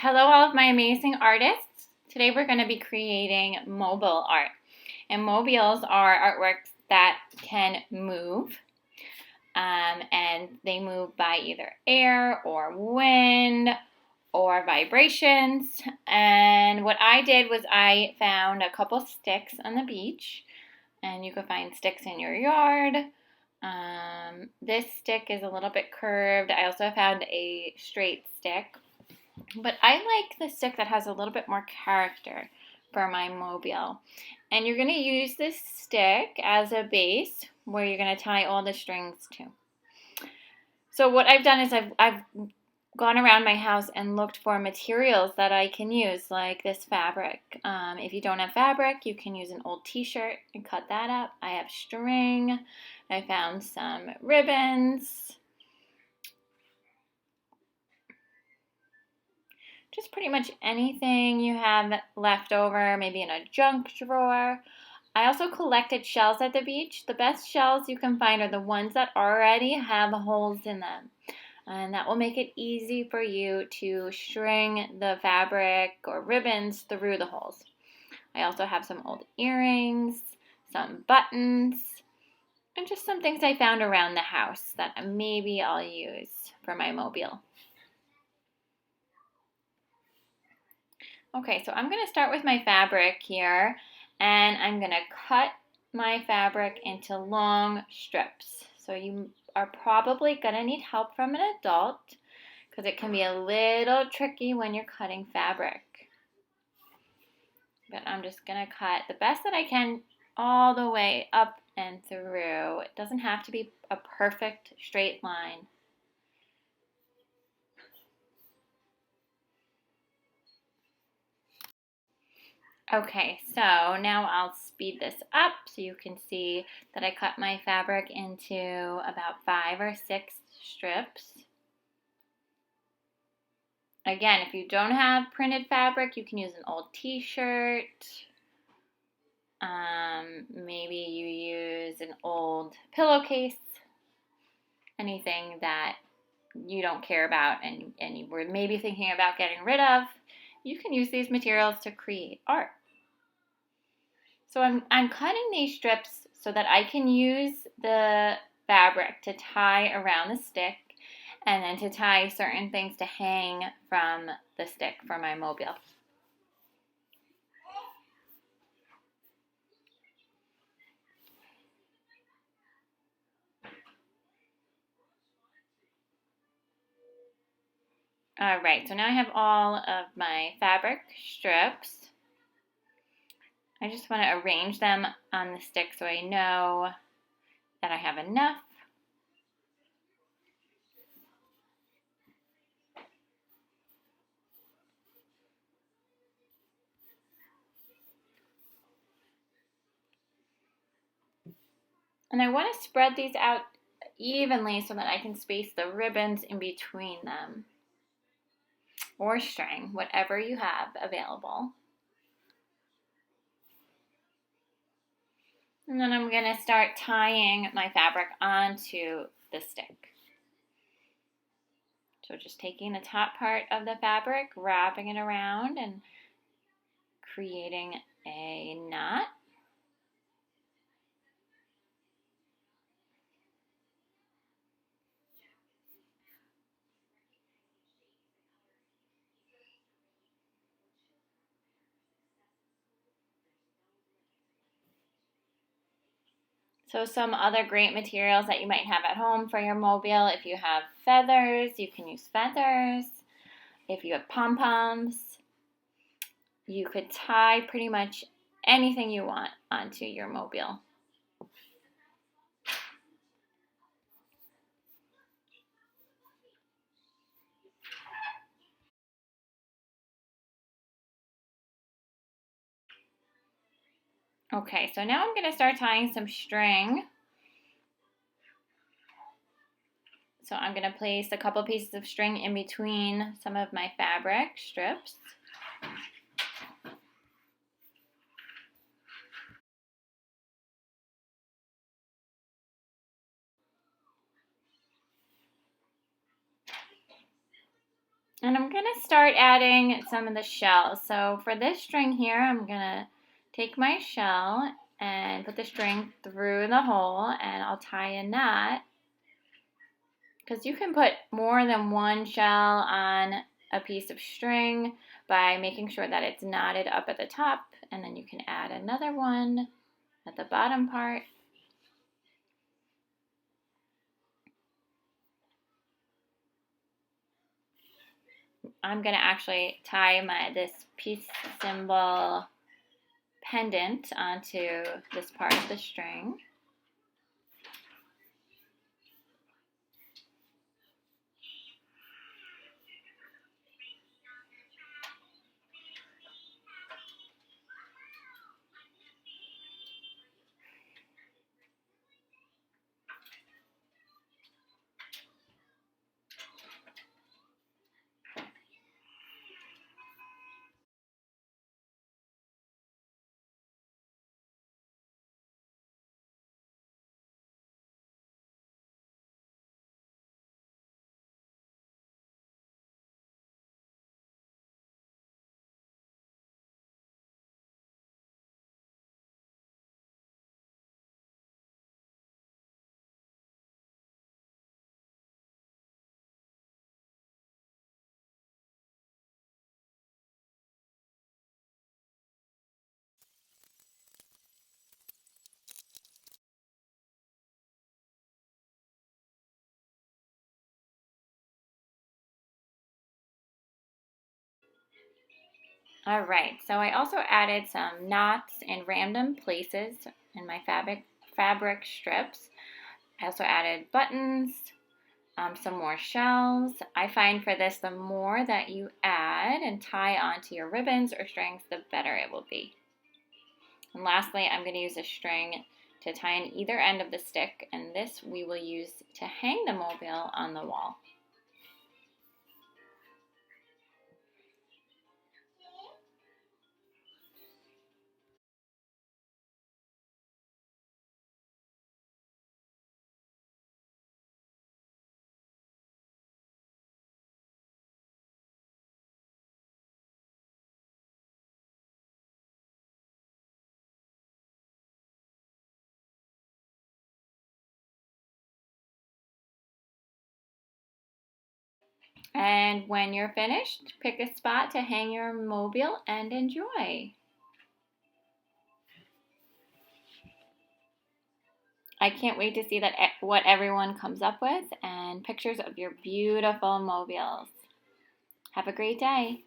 Hello, all of my amazing artists. Today we're going to be creating mobile art. And mobiles are artworks that can move, and they move by either air or wind or vibrations. And what I did was I found a couple sticks on the beach, and you can find sticks in your yard. This stick is a little bit curved. I also found a straight stick. But I like the stick that has a little bit more character for my mobile. And you're going to use this stick as a base where you're going to tie all the strings to. So what I've done is I've gone around my house and looked for materials that I can use, like this fabric. If you don't have fabric, you can use an old t-shirt and cut that up. I have string. I found some ribbons. Just pretty much anything you have left over, maybe in a junk drawer. I also collected shells at the beach. The best shells you can find are the ones that already have holes in them. And that will make it easy for you to string the fabric or ribbons through the holes. I also have some old earrings, some buttons, and just some things I found around the house that maybe I'll use for my mobile. Okay, so I'm going to start with my fabric here, and I'm going to cut my fabric into long strips. So you are probably going to need help from an adult because it can be a little tricky when you're cutting fabric. But I'm just going to cut the best that I can all the way up and through. It doesn't have to be a perfect straight line. Okay, so now I'll speed this up so you can see that I cut my fabric into about 5 or 6 strips. Again, if you don't have printed fabric, you can use an old t-shirt. Maybe you use an old pillowcase. Anything that you don't care about and you were maybe thinking about getting rid of, you can use these materials to create art. So I'm cutting these strips so that I can use the fabric to tie around the stick and then to tie certain things to hang from the stick for my mobile. All right, so now I have all of my fabric strips. I just want to arrange them on the stick so I know that I have enough. And I want to spread these out evenly so that I can space the ribbons in between them. Or string, whatever you have available. And then I'm going to start tying my fabric onto the stick. So just taking the top part of the fabric, wrapping it around and creating a knot. So some other great materials that you might have at home for your mobile, if you have feathers, you can use feathers. If you have pom-poms, you could tie pretty much anything you want onto your mobile. Okay, so now I'm going to start tying some string. So I'm going to place a couple pieces of string in between some of my fabric strips. And I'm going to start adding some of the shells. So for this string here, I'm going to take my shell and put the string through the hole, and I'll tie a knot. Because you can put more than one shell on a piece of string by making sure that it's knotted up at the top, and then you can add another one at the bottom part. I'm going to actually tie this peace symbol pendant onto this part of the string. All right, so I also added some knots in random places in my fabric strips. I also added buttons, some more shells. I find for this, the more that you add and tie onto your ribbons or strings, the better it will be. And lastly, I'm going to use a string to tie on either end of the stick, and this we will use to hang the mobile on the wall. And when you're finished, pick a spot to hang your mobile and enjoy. I can't wait to see what everyone comes up with and pictures of your beautiful mobiles. Have a great day.